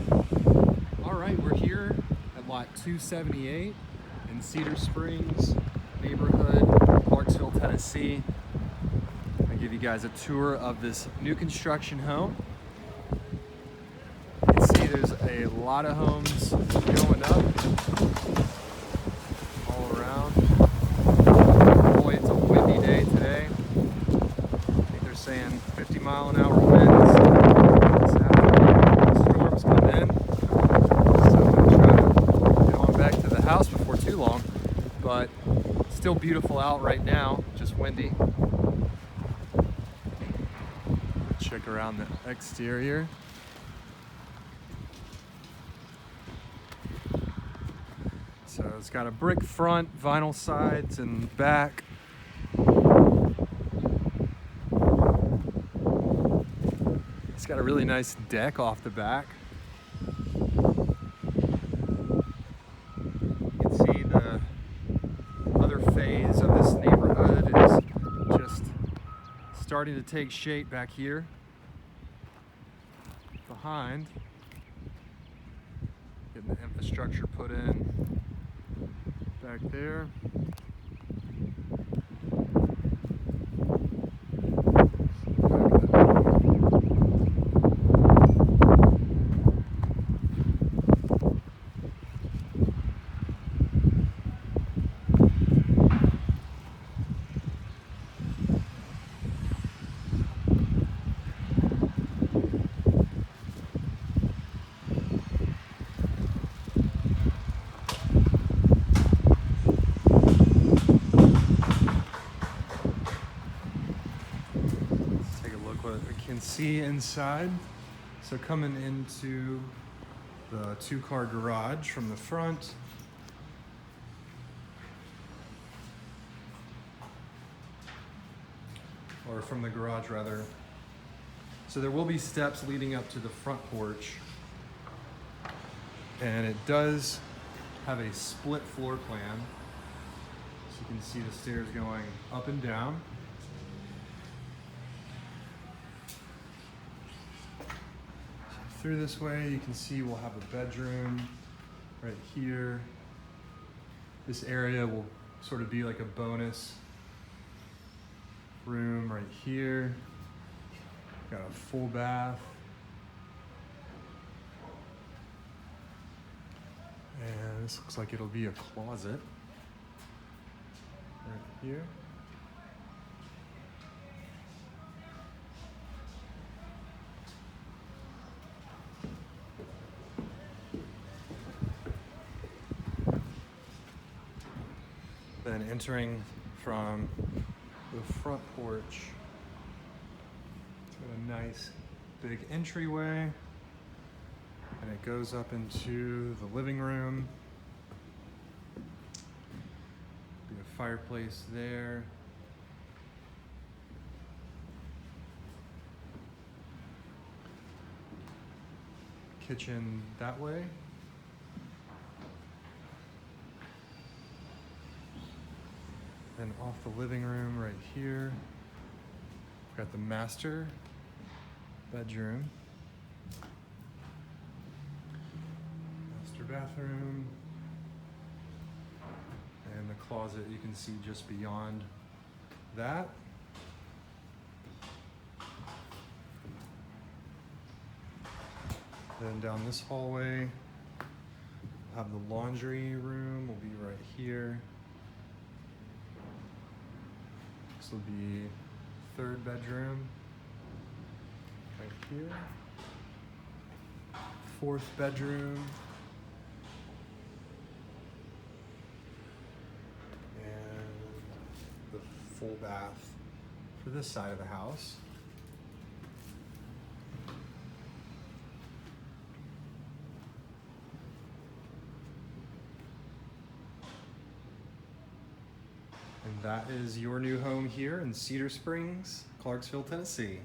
All right, we're here at lot 278 in Cedar Springs neighborhood, Clarksville, Tennessee. I'll give you guys a tour of this new construction home. You can see there's a lot of homes going up all around. Boy, it's a windy day today. I think they're saying 50-mile-an-hour winds. This afternoon, the storms come in. So I'm going to try to get on back to the house before too long. But still beautiful out right now, just windy. Check around the exterior. So it's got a brick front, vinyl sides and back. It's got a really nice deck off the back. You can see the other phase of this neighborhood is just starting to take shape back here. Behind, getting the infrastructure put in back there. What we can see inside. So coming into the two-car garage from the front, or from the garage rather. So there will be steps leading up to the front porch, and it does have a split floor plan. So you can see the stairs going up and down. Through this way, you can see we'll have a bedroom right here. This area will sort of be like a bonus room right here. Got a full bath. And this looks like it'll be a closet right here. Then entering from the front porch, it's got a nice big entryway, and it goes up into the living room. Be a fireplace there. Kitchen that way. And off the living room right here, we've got the master bedroom, master bathroom, and the closet you can see just beyond that. Then down this hallway, we'll have the laundry room will be right here. This will be third bedroom right here. Fourth bedroom. And the full bath for this side of the house. And that is your new home here in Cedar Springs, Clarksville, Tennessee.